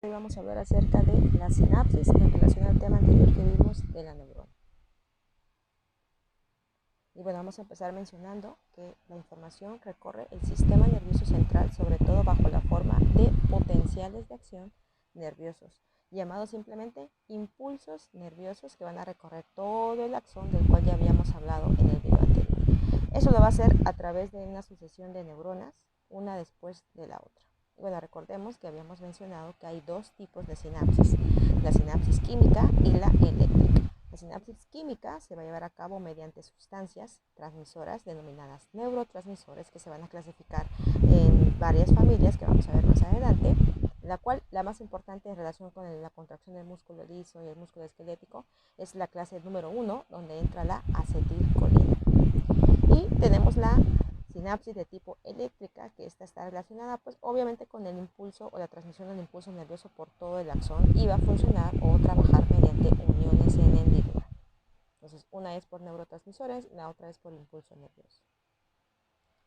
Hoy vamos a hablar acerca de la sinapsis en relación al tema anterior que vimos de la neurona. Y bueno, vamos a empezar mencionando que la información recorre el sistema nervioso central, sobre todo bajo la forma de potenciales de acción nerviosos, llamados simplemente impulsos nerviosos que van a recorrer todo el axón del cual ya habíamos hablado en el video anterior. Eso lo va a hacer a través de una sucesión de neuronas, una después de la otra. Bueno, recordemos que habíamos mencionado que hay dos tipos de sinapsis, la sinapsis química y la eléctrica. La sinapsis química se va a llevar a cabo mediante sustancias transmisoras denominadas neurotransmisores, que se van a clasificar en varias familias que vamos a ver más adelante, la cual la más importante en relación con la contracción del músculo liso y el músculo esquelético es la clase número 1, donde entra la acetilcolina. Y tenemos la sinapsis de tipo eléctrica, que esta está relacionada pues obviamente con el impulso o la transmisión del impulso nervioso por todo el axón y va a funcionar o trabajar mediante uniones en hendidura. Entonces una es por neurotransmisores, la otra es por impulso nervioso.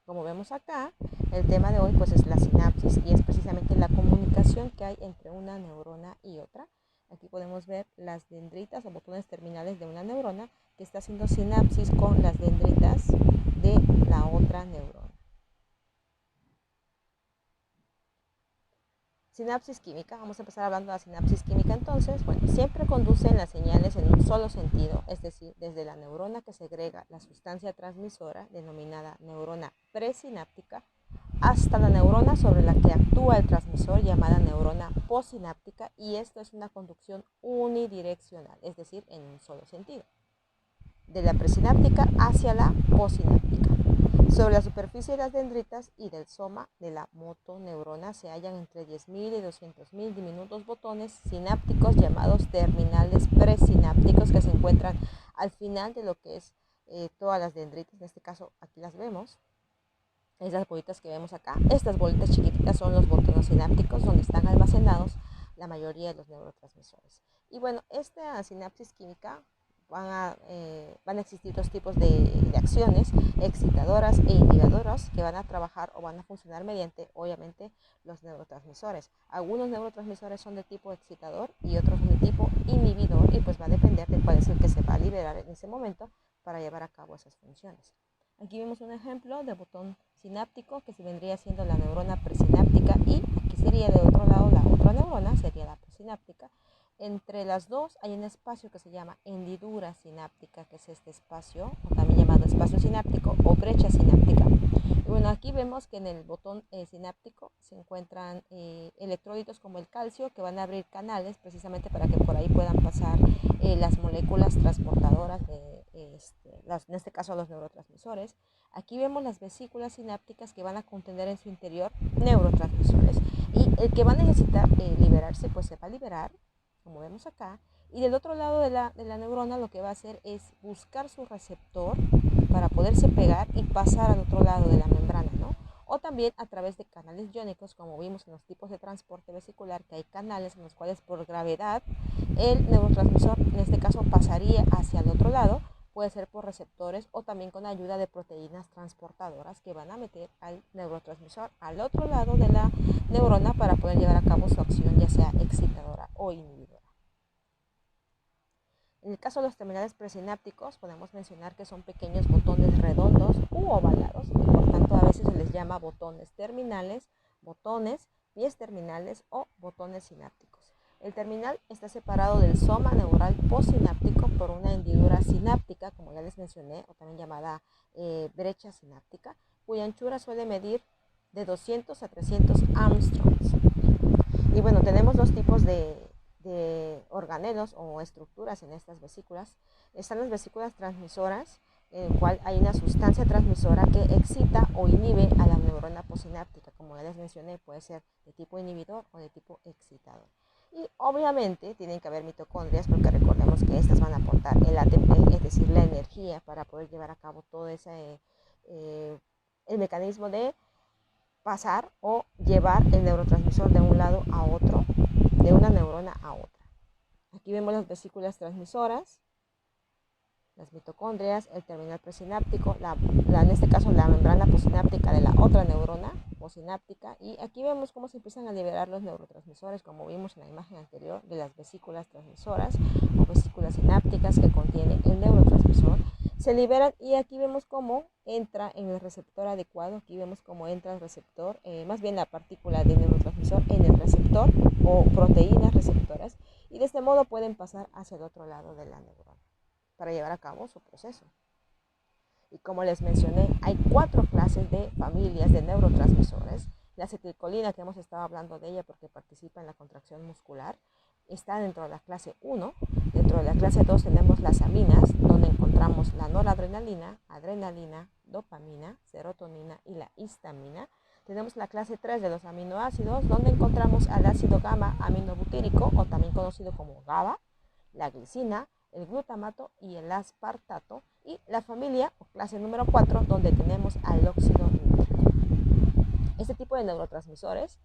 Como vemos acá, el tema de hoy pues es la sinapsis y es precisamente la comunicación que hay entre una neurona y otra. Aquí podemos ver las dendritas o botones terminales de una neurona que está haciendo sinapsis con las dendritas de la otra neurona. Sinapsis química, vamos a empezar hablando de la sinapsis química entonces. Bueno, siempre conducen las señales en un solo sentido, es decir, desde la neurona que segrega la sustancia transmisora, denominada neurona presináptica, hasta la neurona sobre la que actúa el transmisor, llamada neurona postsináptica, y esto es una conducción unidireccional, es decir, en un solo sentido, de la presináptica hacia la postsináptica. Sobre la superficie de las dendritas y del soma de la motoneurona se hallan entre 10.000 y 200.000 diminutos botones sinápticos llamados terminales presinápticos, que se encuentran al final de lo que es todas las dendritas. En este caso aquí las vemos, esas bolitas que vemos acá. Estas bolitas chiquititas son los botones sinápticos, donde están almacenados la mayoría de los neurotransmisores. Y bueno, esta sinapsis química van a existir dos tipos de acciones, excitadoras e inhibidoras, que van a trabajar o van a funcionar mediante, obviamente, los neurotransmisores. Algunos neurotransmisores son de tipo excitador y otros son de tipo inhibidor, y pues va a depender de cuál es el que se va a liberar en ese momento para llevar a cabo esas funciones. Aquí vemos un ejemplo de botón sináptico que se vendría siendo la neurona presináptica, y aquí sería de otro lado la otra neurona, sería la postsináptica. Entre las dos hay un espacio que se llama hendidura sináptica, que es este espacio, o también llamado espacio sináptico o brecha sináptica. Y bueno, aquí vemos que en el botón sináptico se encuentran electrolitos como el calcio, que van a abrir canales precisamente para que por ahí puedan pasar las moléculas transportadoras, en este caso los neurotransmisores. Aquí vemos las vesículas sinápticas que van a contener en su interior neurotransmisores, y el que va a necesitar liberarse pues se va a liberar, como vemos acá, y del otro lado de la neurona lo que va a hacer es buscar su receptor para poderse pegar y pasar al otro lado de la membrana, ¿no? O también a través de canales iónicos, como vimos en los tipos de transporte vesicular, que hay canales en los cuales por gravedad el neurotransmisor, en este caso, pasaría hacia el otro lado. Puede ser por receptores o también con ayuda de proteínas transportadoras que van a meter al neurotransmisor al otro lado de la neurona para poder llevar a cabo su acción, ya sea excitadora o inhibidora. En el caso de los terminales presinápticos, podemos mencionar que son pequeños botones redondos u ovalados, y por tanto a veces se les llama botones terminales, botones, pies terminales o botones sinápticos. El terminal está separado del soma neural postsináptico por una hendidura sináptica, como ya les mencioné, o también llamada brecha sináptica, cuya anchura suele medir de 200 a 300 Armstrongs. Y bueno, tenemos dos tipos de organelos o estructuras en estas vesículas. Están las vesículas transmisoras, en el cual hay una sustancia transmisora que excita o inhibe a la neurona postsináptica. Como ya les mencioné, puede ser de tipo inhibidor o de tipo excitador. Y obviamente tienen que haber mitocondrias, porque recordemos que estas van a aportar el ATP, es decir, la energía para poder llevar a cabo todo ese el mecanismo de pasar o llevar el neurotransmisor de un lado a otro, de una neurona a otra. Aquí vemos las vesículas transmisoras, las mitocondrias, el terminal presináptico, en este caso la membrana postsináptica de la otra neurona postsináptica, y aquí vemos cómo se empiezan a liberar los neurotransmisores, como vimos en la imagen anterior, de las vesículas transmisoras o vesículas sinápticas que contienen el neurotransmisor. Se liberan y aquí vemos cómo entra en el receptor adecuado, aquí vemos cómo entra el receptor, más bien la partícula del neurotransmisor en el receptor o proteínas receptoras, y de este modo pueden pasar hacia el otro lado de la neurona para llevar a cabo su proceso. Y como les mencioné, hay 4 clases de familias de neurotransmisores. La acetilcolina, que hemos estado hablando de ella porque participa en la contracción muscular, está dentro de la clase 1. Dentro de la clase 2 tenemos las aminas, donde encontramos la noradrenalina, adrenalina, dopamina, serotonina y la histamina. Tenemos la clase 3 de los aminoácidos, donde encontramos al ácido gamma aminobutírico, o también conocido como GABA, la glicina, el glutamato y el aspartato, y la familia o clase número 4, donde tenemos al óxido nítrico. Este tipo de neurotransmisores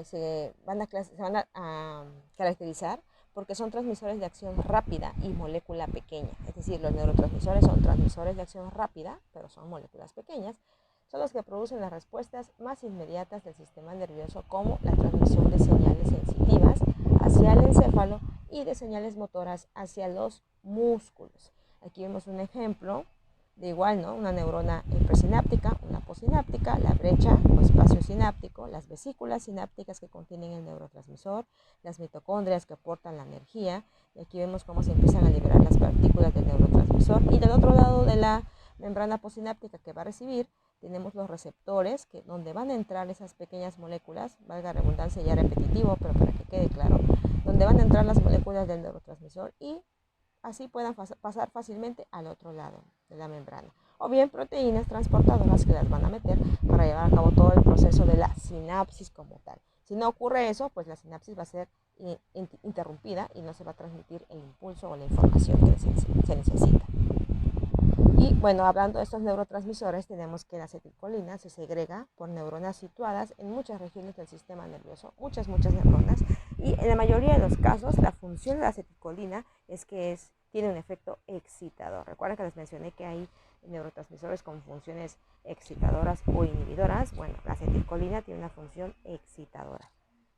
se van a caracterizar porque son transmisores de acción rápida y molécula pequeña. Es decir, los neurotransmisores son transmisores de acción rápida, pero son moléculas pequeñas. Son los que producen las respuestas más inmediatas del sistema nervioso, como la transmisión de señales sensitivas hacia el encéfalo y de señales motoras hacia los músculos. Aquí vemos un ejemplo de igual, ¿no? Una neurona presináptica, una postsináptica, la brecha o espacio sináptico, las vesículas sinápticas que contienen el neurotransmisor, las mitocondrias que aportan la energía, y aquí vemos cómo se empiezan a liberar las partículas del neurotransmisor, y del otro lado de la membrana postsináptica que va a recibir, tenemos los receptores, donde van a entrar esas pequeñas moléculas, valga redundancia ya repetitivo, pero para que quede claro, donde van a entrar las moléculas del neurotransmisor y así puedan pasar fácilmente al otro lado de la membrana. O bien proteínas transportadoras que las van a meter para llevar a cabo todo el proceso de la sinapsis como tal. Si no ocurre eso, pues la sinapsis va a ser interrumpida y no se va a transmitir el impulso o la información que se necesita. Y bueno, hablando de estos neurotransmisores, tenemos que la acetilcolina se segrega por neuronas situadas en muchas regiones del sistema nervioso, muchas neuronas, y en la mayoría de los casos la función de la acetilcolina es que tiene un efecto excitador. Recuerden que les mencioné que hay neurotransmisores con funciones excitadoras o inhibidoras. Bueno, la acetilcolina tiene una función excitadora.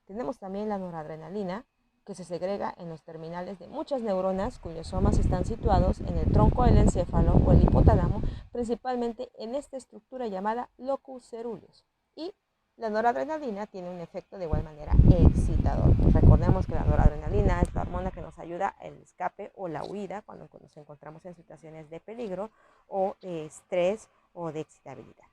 Tenemos también la noradrenalina, que se segrega en los terminales de muchas neuronas cuyos somas están situados en el tronco del encéfalo o el hipotálamo, principalmente en esta estructura llamada locus ceruleus. Y la noradrenalina tiene un efecto de igual manera excitador. Pues recordemos que la noradrenalina es la hormona que nos ayuda al escape o la huida cuando nos encontramos en situaciones de peligro o de estrés o de excitabilidad.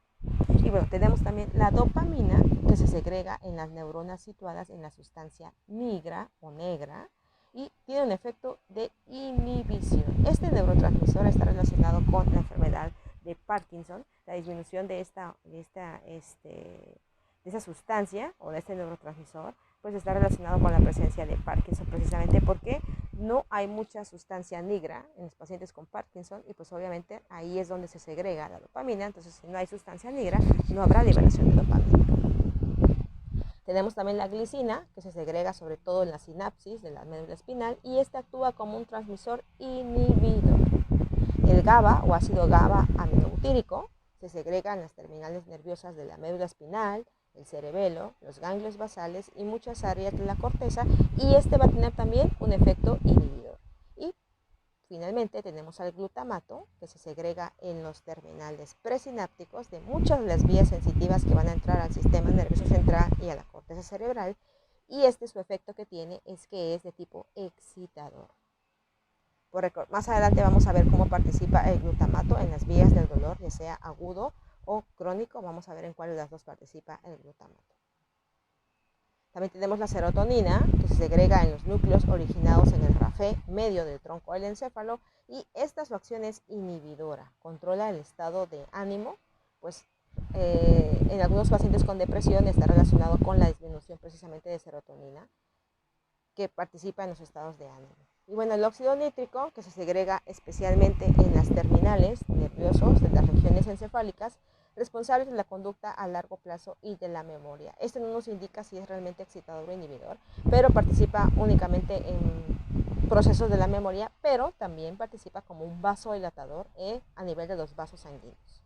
Y bueno, tenemos también la dopamina, que se segrega en las neuronas situadas en la sustancia nigra o negra y tiene un efecto de inhibición. Este neurotransmisor está relacionado con la enfermedad de Parkinson, la disminución de esa sustancia o de este neurotransmisor, pues está relacionado con la presencia de Parkinson, precisamente porque no hay mucha sustancia negra en los pacientes con Parkinson, y pues obviamente ahí es donde se segrega la dopamina. Entonces, si no hay sustancia negra, no habrá liberación de dopamina. Tenemos también la glicina, que se segrega sobre todo en la sinapsis de la médula espinal, y esta actúa como un transmisor inhibidor. El GABA o ácido GABA aminobutírico se segrega en las terminales nerviosas de la médula espinal, el cerebelo, los ganglios basales y muchas áreas de la corteza, y este va a tener también un efecto inhibidor. Y finalmente tenemos al glutamato, que se segrega en los terminales presinápticos de muchas de las vías sensitivas que van a entrar al sistema nervioso central y a la corteza cerebral, y su efecto que tiene es que es de tipo excitador. Más adelante vamos a ver cómo participa el glutamato en las vías del dolor, ya sea agudo o crónico. Vamos a ver en cuál de las dos participa el glutamato. También tenemos la serotonina, que se segrega en los núcleos originados en el rafé medio del tronco del encéfalo, y su acción es inhibidora, controla el estado de ánimo, pues en algunos pacientes con depresión está relacionado con la disminución precisamente de serotonina, que participa en los estados de ánimo. Y bueno, el óxido nítrico, que se segrega especialmente en las terminales nerviosos de las regiones encefálicas, responsables de la conducta a largo plazo y de la memoria. Esto no nos indica si es realmente excitador o inhibidor, pero participa únicamente procesos de la memoria, pero también participa como un vasodilatador a nivel de los vasos sanguíneos.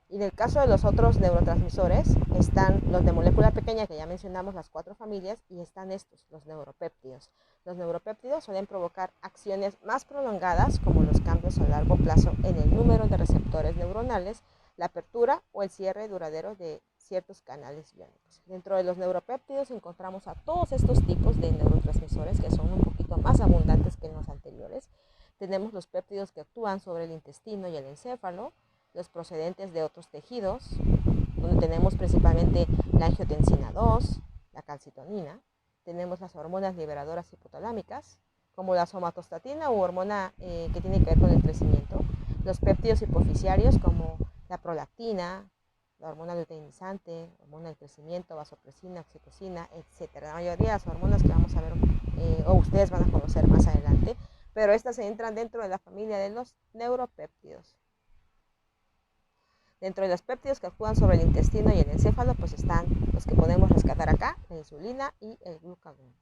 Y en el caso de los otros neurotransmisores, están los de molécula pequeña, que ya mencionamos las 4 familias, y están estos, los neuropéptidos. Los neuropéptidos suelen provocar acciones más prolongadas, como los cambios a largo plazo en el número de receptores neuronales, la apertura o el cierre duradero de ciertos canales iónicos. Dentro de los neuropéptidos encontramos a todos estos tipos de neurotransmisores, que son un poquito más abundantes que en los anteriores. Tenemos los péptidos que actúan sobre el intestino y el encéfalo, los procedentes de otros tejidos, donde tenemos principalmente la angiotensina 2, la calcitonina. Tenemos las hormonas liberadoras hipotalámicas, como la somatostatina u hormona que tiene que ver con el crecimiento. Los péptidos hipoficiarios, como la prolactina, la hormona luteinizante, hormona del crecimiento, vasopresina, oxitocina, etc. La mayoría de las hormonas que vamos a ver o ustedes van a conocer más adelante, pero estas se entran dentro de la familia de los neuropéptidos. Dentro de los péptidos que actúan sobre el intestino y el encéfalo, pues están los que podemos rescatar acá, la insulina y el glucagón.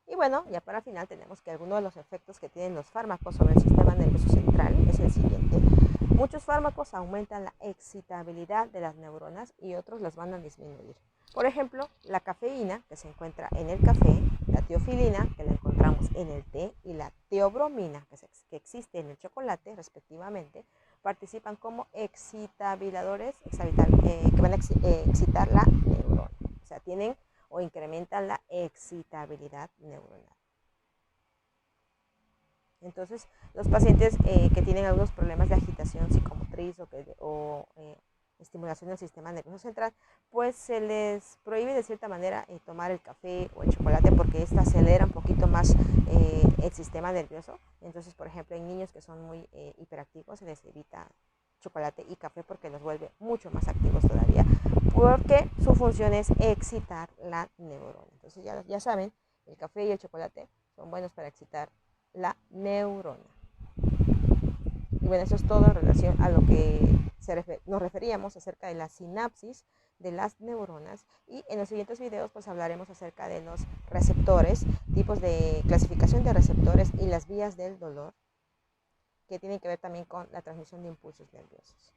Y bueno, ya para final tenemos que algunos de los efectos que tienen los fármacos sobre el sistema nervioso central es el siguiente. Muchos fármacos aumentan la excitabilidad de las neuronas y otros las van a disminuir. Por ejemplo, la cafeína, que se encuentra en el café, la teofilina, que la encontramos en el té, y la teobromina, que existe en el chocolate, respectivamente, participan como excitabilizadores que van a excitar la neurona. O sea, tienen o incrementan la excitabilidad neuronal. Entonces, los pacientes que tienen algunos problemas de agitación psicomotriz o estimulación del sistema nervioso central, pues se les prohíbe de cierta manera tomar el café o el chocolate, porque esto acelera un poquito más el sistema nervioso. Entonces, por ejemplo, en niños que son muy hiperactivos se les evita chocolate y café porque los vuelve mucho más activos todavía, porque su función es excitar la neurona. Entonces ya saben, el café y el chocolate son buenos para excitar la neurona. Y bueno, eso es todo en relación a lo que nos referíamos acerca de la sinapsis de las neuronas, y en los siguientes videos pues hablaremos acerca de los receptores, tipos de clasificación de receptores y las vías del dolor, que tienen que ver también con la transmisión de impulsos nerviosos.